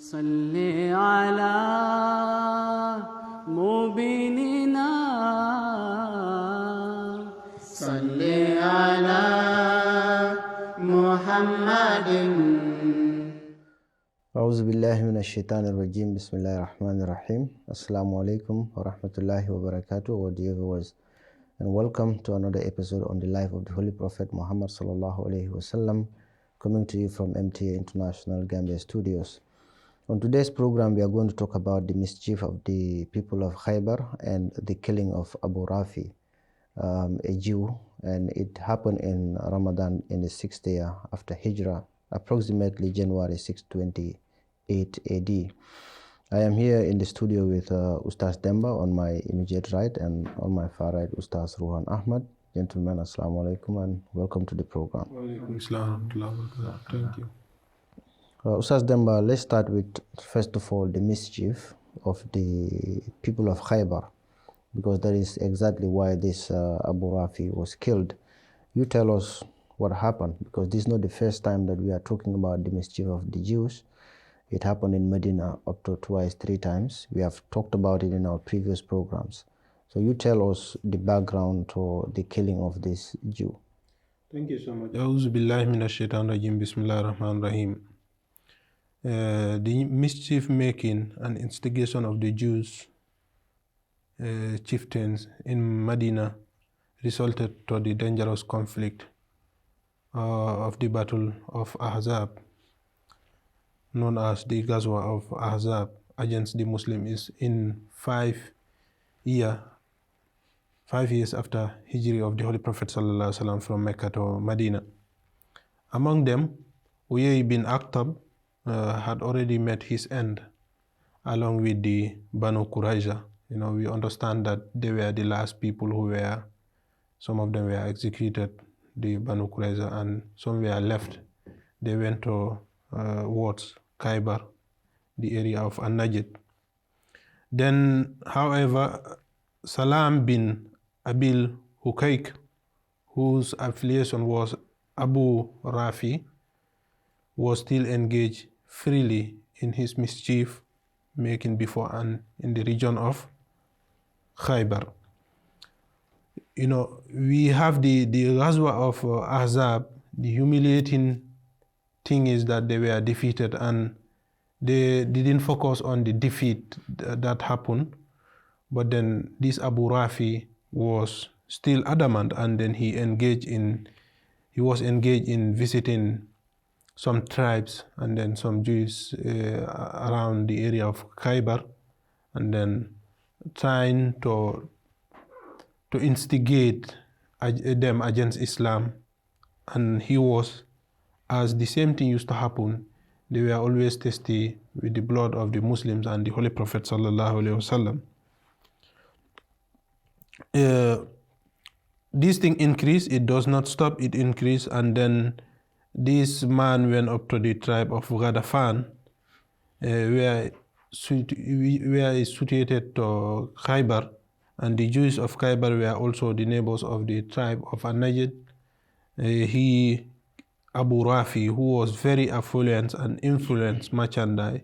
صل على مبيننا صل على محمد أعوذ بالله من الشيطان الرجيم بسم الله الرحمن الرحيم Assalamu alaikum wa rahmatullahi wa barakatuh, our dear viewers, and welcome to another episode on the life of the Holy Prophet Muhammad sallallahu alaihi wasallam, coming to you from MTA International Gambia Studios. On today's program, we are going to talk about the mischief of the people of Khaybar and the killing of Abu Rafi, a Jew, and it happened in Ramadan in the 6th year after Hijrah, approximately January 628 AD. I am here in the studio with Ustaz Demba on my immediate right, and on my far right, Ustaz Ruhan Ahmad. Gentlemen, Assalamu alaikum and welcome to the program. Thank you. Ustaz Demba, let's start with, first of all, the mischief of the people of Khaybar, because that is exactly why this Abu Rafi was killed. You tell us what happened, because this is not the first time that we are talking about the mischief of the Jews. It happened in Medina up to twice, 3 times. We have talked about it in our previous programs. So you tell us the background to the killing of this Jew. Thank you so much. A'udhu billahi minash shaitanir rajim. Bismillahir rahmanir rahim. The mischief making and instigation of the Jews chieftains in Medina resulted to the dangerous conflict of the Battle of Ahzab, known as the Ghazwa of Ahzab, against the Muslims in 5 years after Hijri of the Holy Prophet ﷺ from Mecca to Medina. Among them, Uyay bin Akhtab had already met his end, along with the Banu Qurayza. You know, we understand that they were the last people who were, some of them were executed, the Banu Qurayza, and some were left. They went to wards Khaybar, the area of An-Najd. Then, however, Salam bin Abil Hukayk, whose affiliation was Abu Rafi, was still engaged freely in his mischief making before and in the region of Khaybar. You know, we have the Ghazwa of Ahzab. The humiliating thing is that they were defeated, and they didn't focus on the defeat that happened, but then this Abu Rafi was still adamant, and then he was engaged in visiting some tribes and then some Jews around the area of Khaybar, and then trying to instigate them against Islam. And he was, as the same thing used to happen, they were always thirsty with the blood of the Muslims and the Holy Prophet sallallahu alaihi wasallam. This thing increased, it does not stop, it increased, and then this man went up to the tribe of Ghatafan, where is situated to Khaybar, and the Jews of Khaybar were also the neighbors of the tribe of An-Najd. Abu Rafi, who was very affluent and influenced merchandise,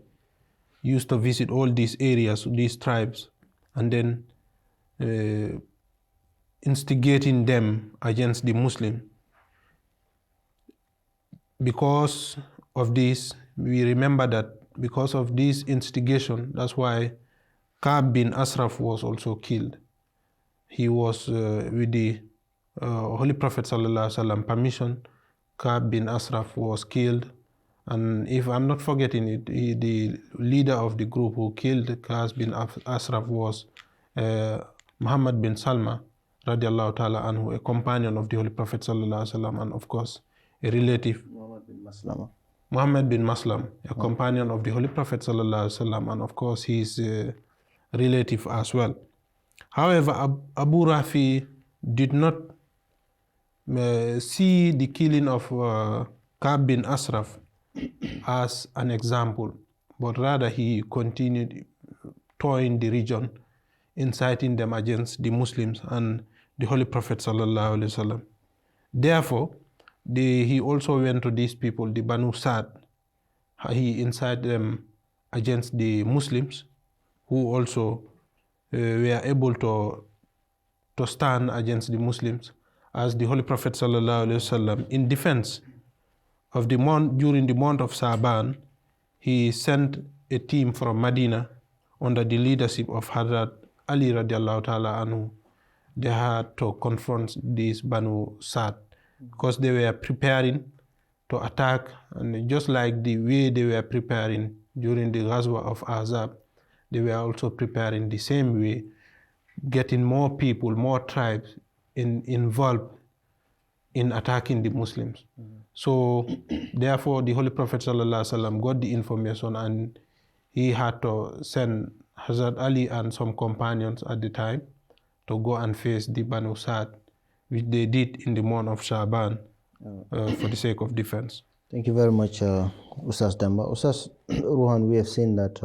used to visit all these areas, these tribes, and then instigating them against the Muslim. Because of this, we remember that because of this instigation, that's why Ka'b bin Ashraf was also killed. He was with the Holy Prophet ﷺ permission. Ka'b bin Ashraf was killed, and if I'm not forgetting it, the leader of the group who killed Ka'b bin Ashraf was Muhammad bin Salma radiallahu ta'ala anhu, a companion of the Holy Prophet ﷺ, and of course a relative. Muhammad bin Maslam, a companion of the Holy Prophet ﷺ, and of course his relative as well. However, Abu Rafi did not see the killing of Ka'b bin Ashraf as an example, but rather he continued touring the region, inciting them against the Muslims and the Holy Prophet sallallahu alaihi wasallam. Therefore, he also went to these people, the Banu Sa'd. He incited them against the Muslims, who also were able to stand against the Muslims, as the Holy Prophet ﷺ, in defense of the month, during the month of Sa'ban, he sent a team from Medina under the leadership of Hazrat Ali radiallahu ta'ala anhu. They had to confront these Banu Sa'd because they were preparing to attack, and just like the way they were preparing during the Ghazwa of Ahzab, they were also preparing the same way, getting more people, more tribes involved in attacking the Muslims. So therefore the Holy Prophet ﷺ got the information, and he had to send Hazrat Ali and some companions at the time to go and face the Banu Sa'd, which they did in the month of Sha'ban for the sake of defense. Thank you very much, Ustaz Damba. Ustaz Ruhan, we have seen that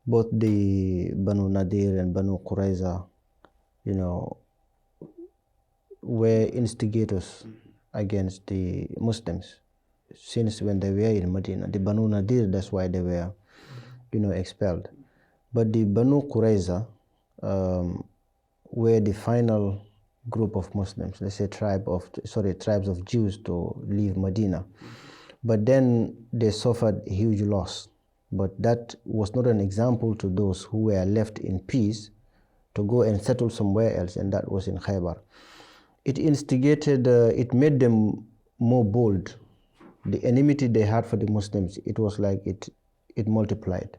both the Banu Nadir and Banu Qurayza, were instigators against the Muslims since when they were in Medina. The Banu Nadir, that's why they were, expelled. But the Banu Qurayza were the final group of Muslims, let's say tribes of Jews to leave Medina. But then they suffered huge loss. But that was not an example to those who were left in peace to go and settle somewhere else, and that was in Khaybar. It instigated, it made them more bold. The enmity they had for the Muslims, it was like it multiplied.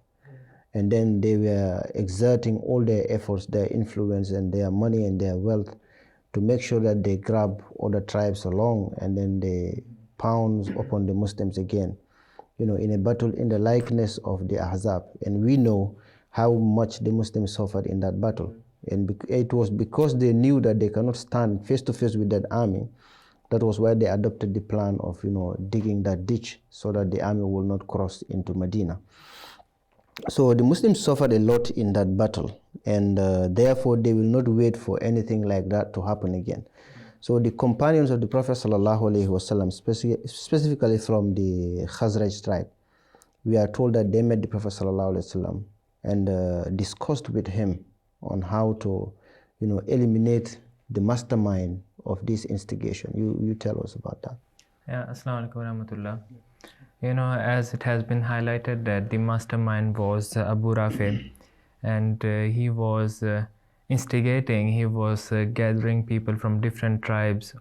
And then they were exerting all their efforts, their influence and their money and their wealth to make sure that they grab other tribes along, and then they pounce upon the Muslims again, in a battle in the likeness of the Ahzab. And we know how much the Muslims suffered in that battle. And it was because they knew that they cannot stand face to face with that army. That was why they adopted the plan of, digging that ditch so that the army will not cross into Medina. So the Muslims suffered a lot in that battle, and therefore they will not wait for anything like that to happen again. So the companions of the Prophet ﷺ, specifically from the Khazraj tribe, we are told that they met the Prophet ﷺ and discussed with him on how to, eliminate the mastermind of this instigation. You tell us about that. Yeah, Assalamu alaikum wa rahmatullah. As it has been highlighted that the mastermind was Abu Rafi, and he was instigating, he was gathering people from different tribes,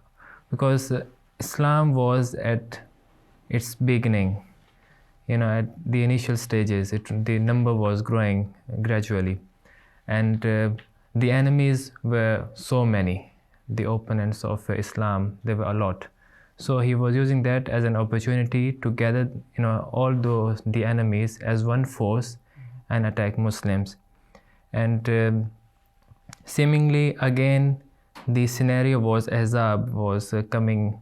because Islam was at its beginning, at the initial stages. The number was growing gradually, and the enemies were so many. The opponents of Islam, there were a lot. So he was using that as an opportunity to gather, all the enemies as one force and attack Muslims. And seemingly again, the scenario was Ahzab was coming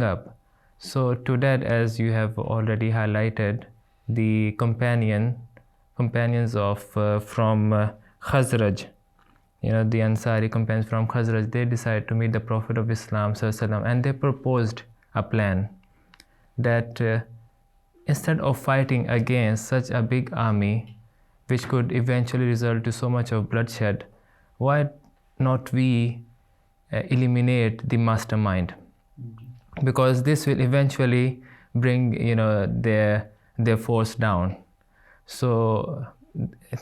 up. So to that, as you have already highlighted, the companions of from Khazraj, the Ansari companions from Khazraj, they decided to meet the Prophet of Islam ﷺ, and they proposed a plan that instead of fighting against such a big army, which could eventually result to so much of bloodshed, why not we eliminate the mastermind? Because this will eventually bring their force down. So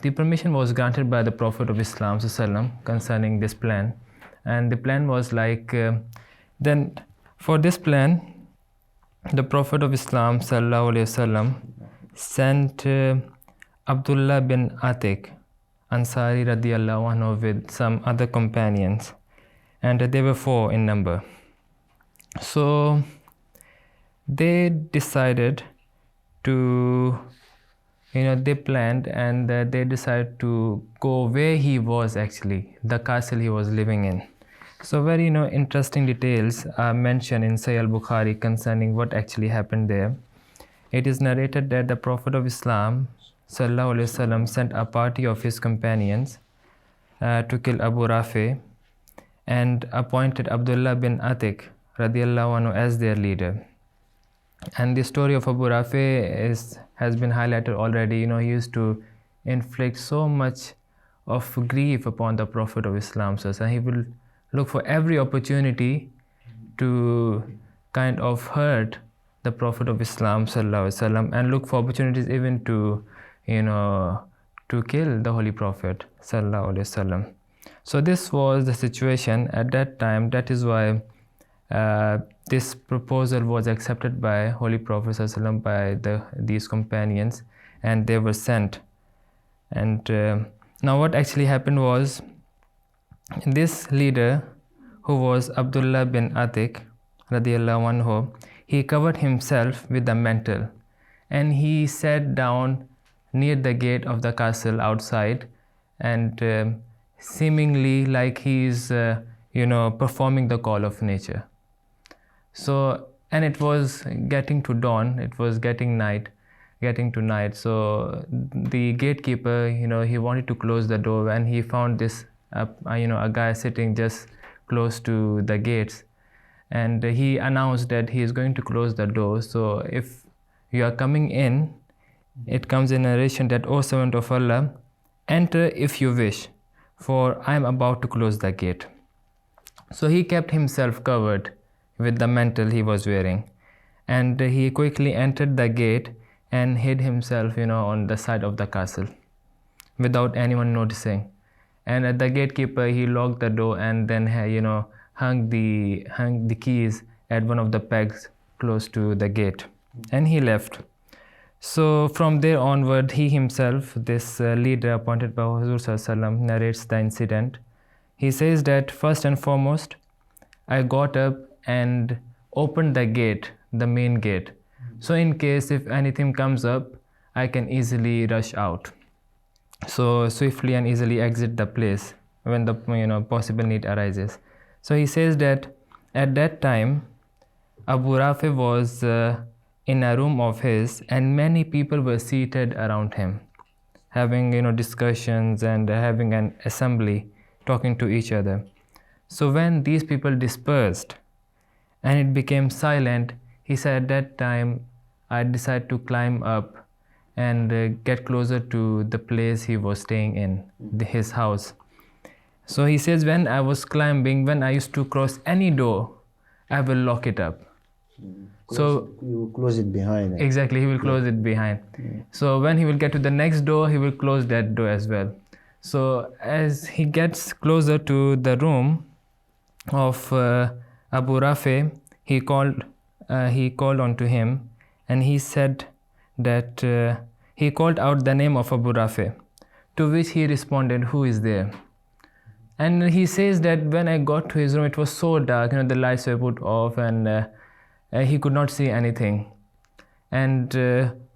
the permission was granted by the Prophet of Islam ﷺ concerning this plan, and the plan was like then for this plan the Prophet of Islam ﷺ sent Abdullah bin Atiq Ansari radiallahu anhu with some other companions, and they were 4 in number. So they decided to they planned, and they decided to go where he was actually, the castle he was living in. So very interesting details are mentioned in Sahih al-Bukhari concerning what actually happened there. It is narrated that the Prophet of Islam sallallahu alaihi wasallam sent a party of his companions to kill Abu Rafi, and appointed Abdullah bin Atiq radiallahu anhu as their leader. And the story of Abu Rafi has been highlighted already. He used to inflict so much of grief upon the Prophet of Islam. So he will look for every opportunity to kind of hurt the Prophet of Islam ﷺ, and look for opportunities even to to kill the Holy Prophet ﷺ. So this was the situation at that time. That is why this proposal was accepted by Holy Prophet ﷺ, by these companions, and they were sent. And now what actually happened was, this leader, who was Abdullah bin Atiq radiallahu anhu, he covered himself with a mantle, and he sat down near the gate of the castle outside, and seemingly like he is performing the call of nature. So, and it was getting to dawn, it was getting to night. So the gatekeeper, he wanted to close the door, and he found this a guy sitting just close to the gates, and he announced that he is going to close the door. So if you are coming in, it comes in narration that, "O servant of Allah, enter if you wish, for I am about to close the gate." So he kept himself covered with the mantle he was wearing, and he quickly entered the gate and hid himself on the side of the castle without anyone noticing. And at the gatekeeper, he locked the door, and then hung the keys at one of the pegs close to the gate, and he left. So from there onward, he himself, this leader appointed by Huzur Sallallahu Alaihi Wasallam, narrates the incident. He says that, "First and foremost, I got up and opened the gate, the main gate, so in case if anything comes up, I can easily rush out, so swiftly and easily exit the place when the possible need arises." So he says that at that time, Abu Rafi was in a room of his, and many people were seated around him, having discussions and having an assembly, talking to each other. So when these people dispersed and it became silent, he said, "At that time I decided to climb up and get closer to the place he was staying in, his house." So he says, "When I was climbing, when I used to cross any door, I will lock it up." You close it behind. Exactly, he will close it behind. So when he will get to the next door, he will close that door as well. So as he gets closer to the room of Abu Rafi, he called onto him, and he said that he called out the name of Abu Rafi, to which he responded, "Who is there?" And he says that when I got to his room, it was so dark, the lights were put off, and he could not see anything. And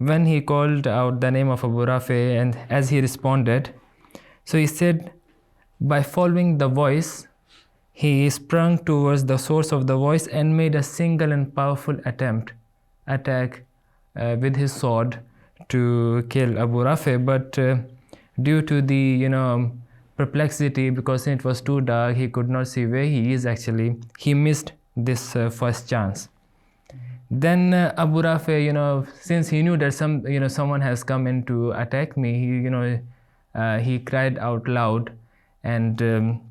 when he called out the name of Abu Rafi, and as he responded, so he said, by following the voice, he sprung towards the source of the voice and made a single and powerful attack with his sword to kill Abu Rafi. But due to the perplexity, because it was too dark, he could not see where he is actually, he missed this first chance. Then Abu Rafi, since he knew that someone has come in to attack me, he cried out loud, and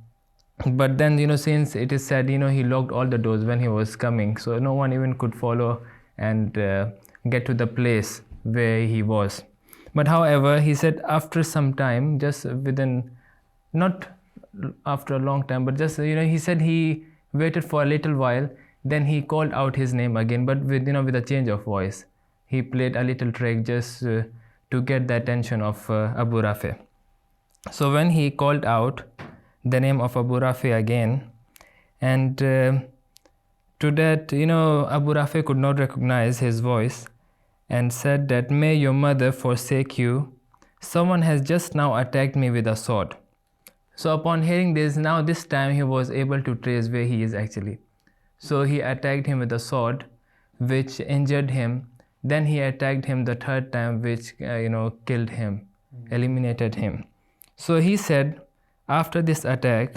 but then since it is said he locked all the doors when he was coming, so no one even could follow and get to the place where he was. But however, he said after some time, just within, not after a long time, but just he said he waited for a little while, then he called out his name again, but with with a change of voice. He played a little trick just to get the attention of Abu Rafi. So when he called out the name of Abu Rafi again, and to that Abu Rafi could not recognize his voice, and said that, "May your mother forsake you, someone has just now attacked me with a sword." So upon hearing this, now this time he was able to trace where he is actually. So he attacked him with a sword, which injured him. Then he attacked him the third time, which killed him, eliminated him. So he said, after this attack,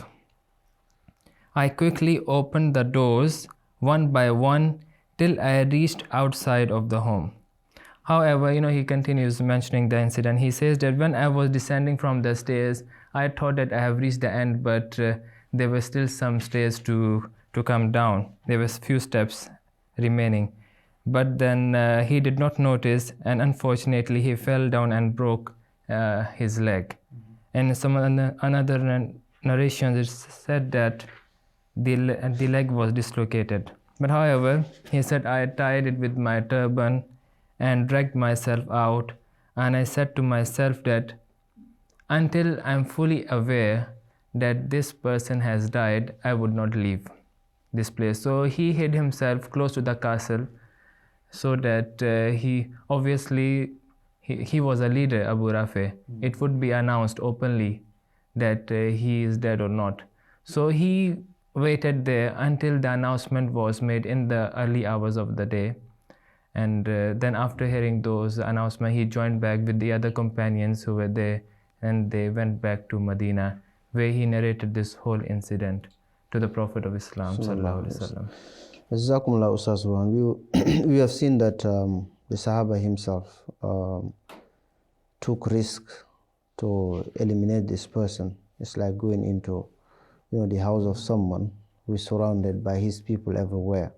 I quickly opened the doors one by one, till I reached outside of the home. However, he continues mentioning the incident. He says that when I was descending from the stairs, I thought that I have reached the end, but there were still some stairs to come down. There were few steps remaining. But then he did not notice, and unfortunately he fell down and broke his leg. And some another narration it said that the leg was dislocated. But however, he said, I tied it with my turban and dragged myself out, and I said to myself that until I'm fully aware that this person has died, I would not leave this place. So he hid himself close to the castle, so that he obviously he was a leader, Abu Rafi. It would be announced openly that he is dead or not. So he waited there until the announcement was made in the early hours of the day. And then after hearing those announcements, he joined back with the other companions who were there, and they went back to Medina, where he narrated this whole incident to the Prophet of Islam sallallahu alaihi wasallam. Jazakumullah, Ustaz Rohan. We have seen that the Sahaba himself took risk to eliminate this person. It's like going into the house of someone who is surrounded by his people everywhere,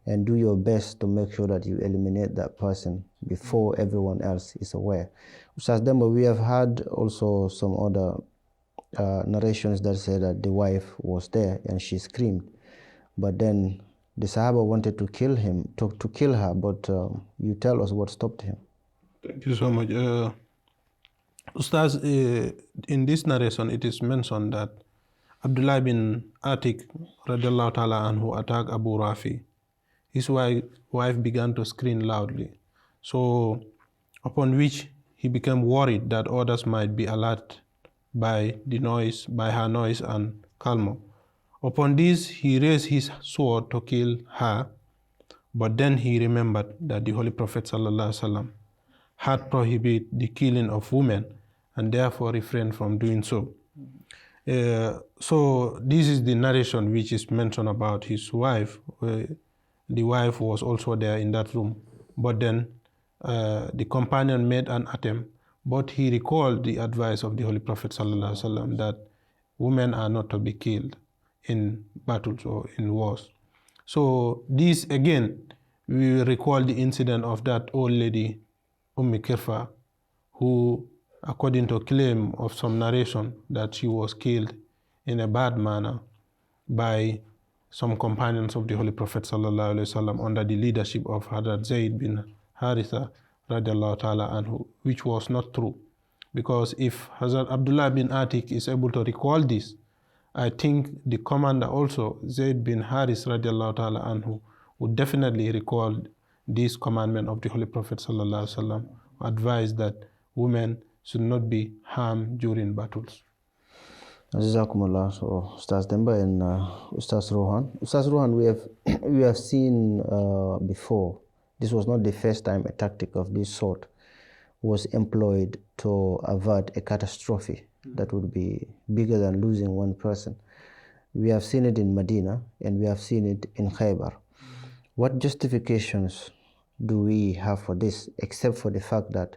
and do your best to make sure that you eliminate that person before everyone else is aware. Ustaz Demba, we have had also some other narrations that say that the wife was there and she screamed, but then the Sahaba wanted to kill him, to kill her, but you tell us what stopped him. Thank you so much. Ustaz, in this narration, it is mentioned that Abdullah bin Atik radiallahu ta'ala anhu attacked Abu Rafi. His wife began to scream loudly. So, upon which he became worried that others might be alerted by her noise and clamor. Upon this, he raised his sword to kill her, but then he remembered that the Holy Prophet ﷺ had prohibited the killing of women and therefore refrained from doing so. So this is the narration which is mentioned about his wife. The wife was also there in that room, but then the companion made an attempt, but he recalled the advice of the Holy Prophet ﷺ that women are not to be killed in battles or in wars. So this again, we recall the incident of that old lady, Kirfa, who, according to claim of some narration, that she was killed in a bad manner by some companions of the Holy Prophet ﷺ under the leadership of Hazrat Zayd bin Haritha radiallahu ta'ala anhu, which was not true. Because if Hazrat Abdullah bin Atik is able to recall this, I think the commander also, Zayd bin Haris radiallahu ta'ala anhu, would definitely recall this commandment of the Holy Prophet ﷺ, who advised that women should not be harmed during battles. Jazakumullah. So Ustaz Demba and Ustaz Rohan. Ustaz Rohan, we have seen before. This was not the first time a tactic of this sort was employed to avert a catastrophe that would be bigger than losing one person. We have seen it in Medina and we have seen it in Khaybar. What justifications do we have for this, except for the fact that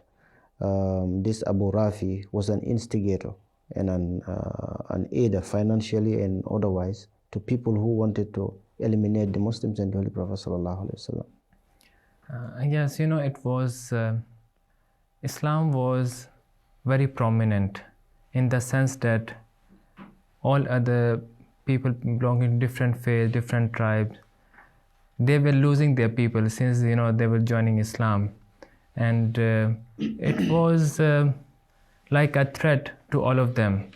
this Abu Rafi was an instigator and an aider financially and otherwise to people who wanted to eliminate the Muslims and the Holy Prophet sallallahu alaihi wasallam? Yes, it was, Islam was very prominent in the sense that all other people belonging to different faiths, different tribes, they were losing their people since, they were joining Islam. And it was like a threat to all of them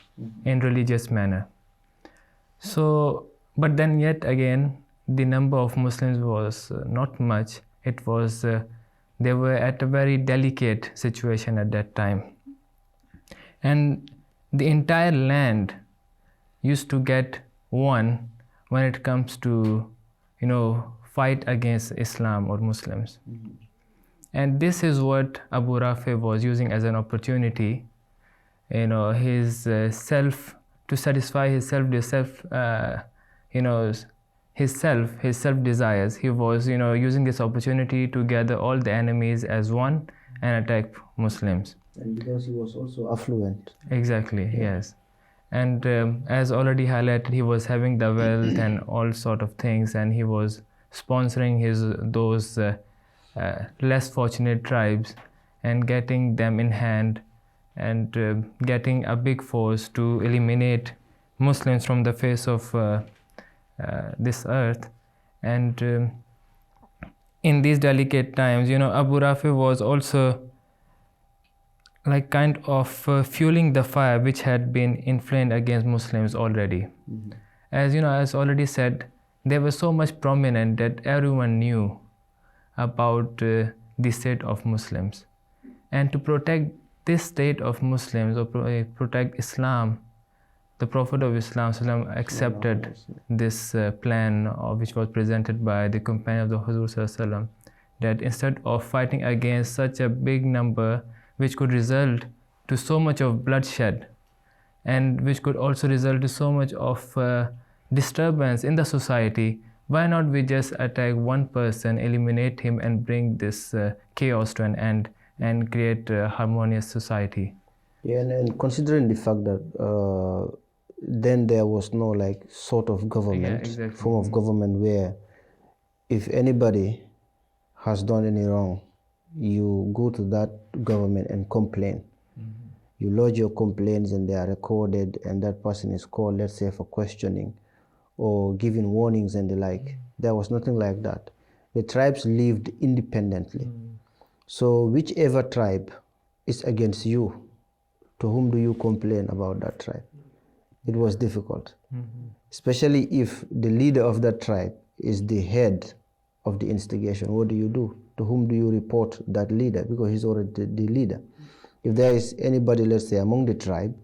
in religious manner. So, but then yet again, the number of Muslims was not much. It was, they were at a very delicate situation at that time. And the entire land used to get won when it comes to, fight against Islam or Muslims. And this is what Abu Rafi was using as an opportunity, his to satisfy his self, his self desires. He was, using this opportunity to gather all the enemies as one and attack Muslims. And because he was also affluent. Exactly, yes. And as already highlighted, he was having the wealth and all sort of things, and he was sponsoring those less fortunate tribes and getting them in hand and getting a big force to eliminate Muslims from the face of this earth. And in these delicate times, Abu Rafi was also like kind of fueling the fire which had been inflamed against Muslims already. As already said, they were so much prominent that everyone knew about the state of Muslims. And to protect this state of Muslims, or protect Islam, the Prophet of Islam accepted this plan which was presented by the companion of the Huzur, that instead of fighting against such a big number which could result to so much of bloodshed and which could also result to so much of disturbance in the society, why not we just attack one person, eliminate him, and bring this chaos to an end and create a harmonious society? Yeah, and considering the fact that then there was no like sort of government, form of government where if anybody has done any wrong, you go to that government and complain. You lodge your complaints and they are recorded, and that person is called, let's say, for questioning or giving warnings and the like. There was nothing like that. The tribes lived independently. So whichever tribe is against you, to whom do you complain about that tribe? It was difficult, especially if the leader of that tribe is the head of the instigation. What do? To whom do you report that leader? Because he's already the leader. If there is anybody, let's say, among the tribe,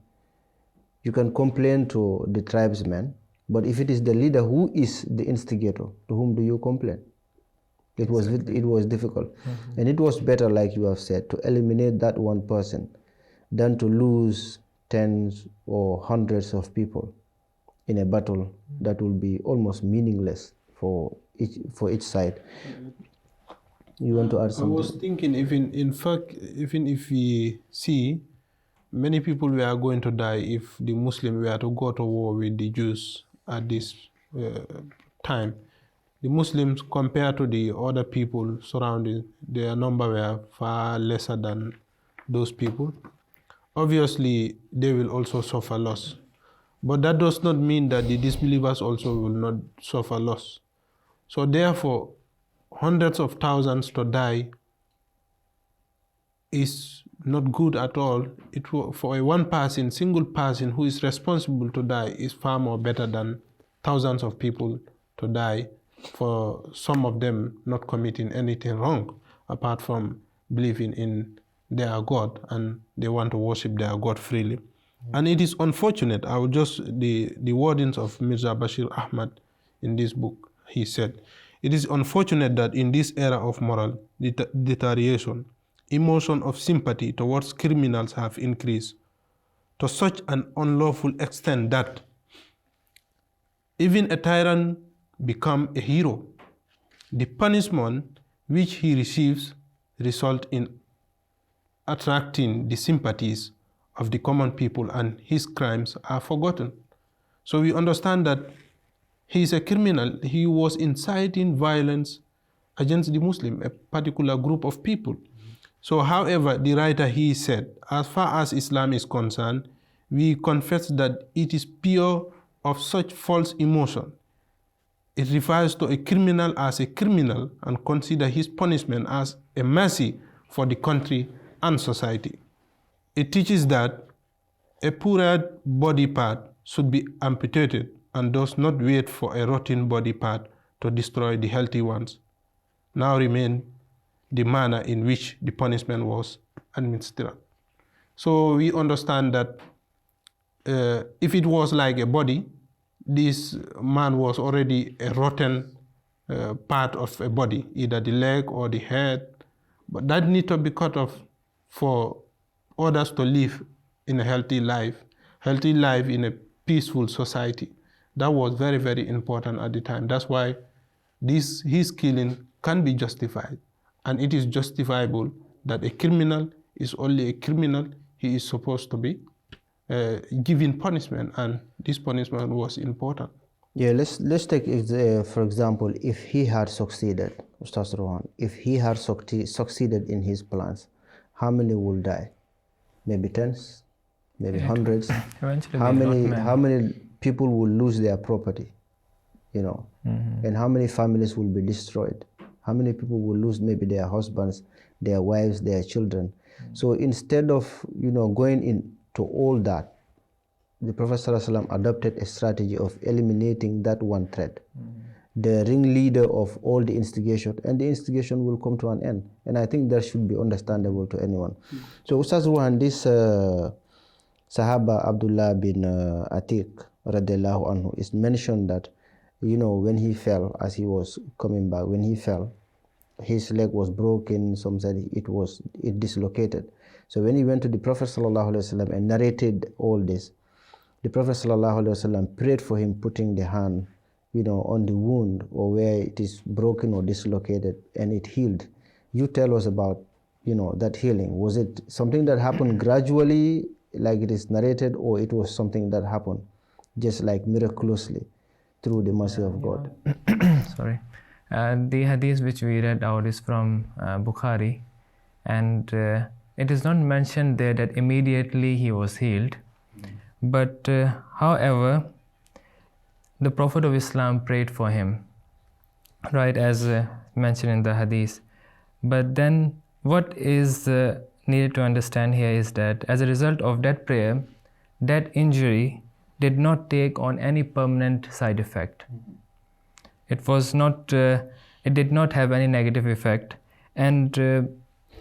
you can complain to the tribesmen. But if it is the leader who is the instigator, to whom do you complain? It was difficult. And it was better, like you have said, to eliminate that one person than to lose tens or hundreds of people in a battle that will be almost meaningless for each side. You want to add something? I was thinking, in fact, even if we see many people were going to die if the Muslims were to go to war with the Jews at this time. The Muslims, compared to the other people surrounding, their number were far lesser than those people. Obviously, they will also suffer loss. But that does not mean that the disbelievers also will not suffer loss. So therefore, hundreds of thousands to die is not good at all. For a one person, single person who is responsible to die is far more better than thousands of people to die, for some of them not committing anything wrong apart from believing in their God, and they want to worship their God freely. And it is unfortunate. I will just, the wordings of Mirza Bashir Ahmad in this book, he said, it is unfortunate that in this era of moral deterioration, emotion of sympathy towards criminals have increased to such an unlawful extent that even a tyrant become a hero. The punishment which he receives result in attracting the sympathies of the common people, and his crimes are forgotten. So we understand that he is a criminal. He was inciting violence against the Muslim, a particular group of people. So however, the writer, he said, as far as Islam is concerned, we confess that it is pure of such false emotion. It refers to a criminal as a criminal and consider his punishment as a mercy for the country and society. It teaches that a poorer body part should be amputated and does not wait for a rotten body part to destroy the healthy ones. Now remain the manner in which the punishment was administered. So we understand that if it was like a body, this man was already a rotten part of a body, either the leg or the head, but that need to be cut off for others to live in a healthy life in a peaceful society. That was very, very important at the time. That's why his killing can be justified. And it is justifiable that a criminal is only a criminal. He is supposed to be given punishment, and this punishment was important. Yeah, let's take for example, if he had succeeded, Ustaz Rohan, if he had succeeded in his plans, how many will die? Maybe tens, maybe hundreds. Eventually, how many people will lose their property, you know, and how many families will be destroyed? How many people will lose maybe their husbands, their wives, their children? So instead of, you know, going into all that, the Prophet ﷺ adopted a strategy of eliminating that one threat, the ringleader of all the instigation, and the instigation will come to an end. And I think that should be understandable to anyone. So Ustaz Ruhan, this Sahaba Abdullah bin Atiq radiallahu anhu is mentioned that, you know, when he fell, as he was coming back, when he fell, his leg was broken. Some said it dislocated. So when he went to the Prophet ﷺ and narrated all this, the Prophet ﷺ prayed for him, putting the hand, you know, on the wound or where it is broken or dislocated, and it healed. You tell us about, you know, that healing. Was it something that happened gradually, like it is narrated, or it was something that happened just like miraculously through the mercy of God? Sorry. The hadith which we read out is from Bukhari, and it is not mentioned there that immediately he was healed. But however, the Prophet of Islam prayed for him, right, as mentioned in the hadith. But then what is needed to understand here is that as a result of that prayer, that injury did not take on any permanent side effect. It was not, it did not have any negative effect, and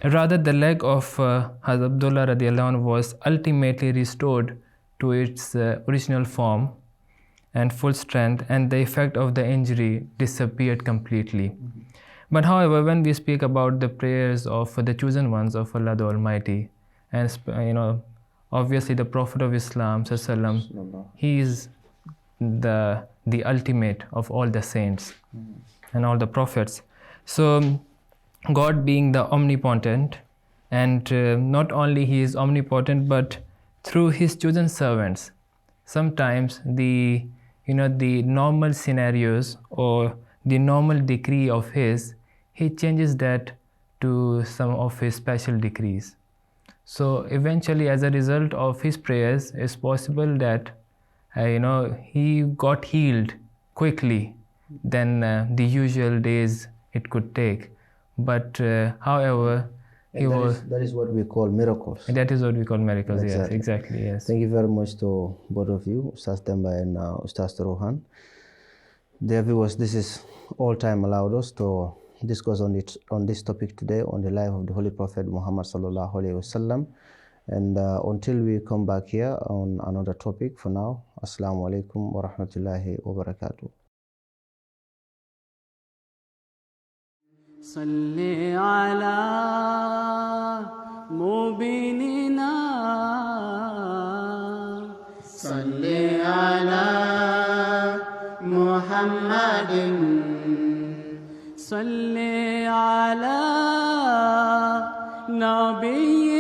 rather the leg of Hazrat Abdullah radiallahu anhu was ultimately restored to its original form and full strength, and the effect of the injury disappeared completely. But however, when we speak about the prayers of the chosen ones of Allah the Almighty, and you know, obviously the Prophet of Islam sallam, he is the ultimate of all the saints and all the prophets. So God being the omnipotent, and not only he is omnipotent, but through his chosen servants, sometimes the normal scenarios or the normal decree of his, he changes that to some of his special decrees. So eventually, as a result of his prayers, it's possible that he got healed quickly than the usual days it could take. But however, that is what we call miracles. That is what we call miracles. Exactly. Yes, exactly. Yes. Thank you very much to both of you, Ustaz Demba and Ustaz Rohan. Dear viewers, this is all time allowed us to discuss on this topic today, on the life of the Holy Prophet Muhammad sallallahu alaihi wasallam. And until we come back here on another topic, for now, Assalamu alaikum wa rahmatullahi wa barakatuh. صل على مبيننا صل على محمد صل على نبينا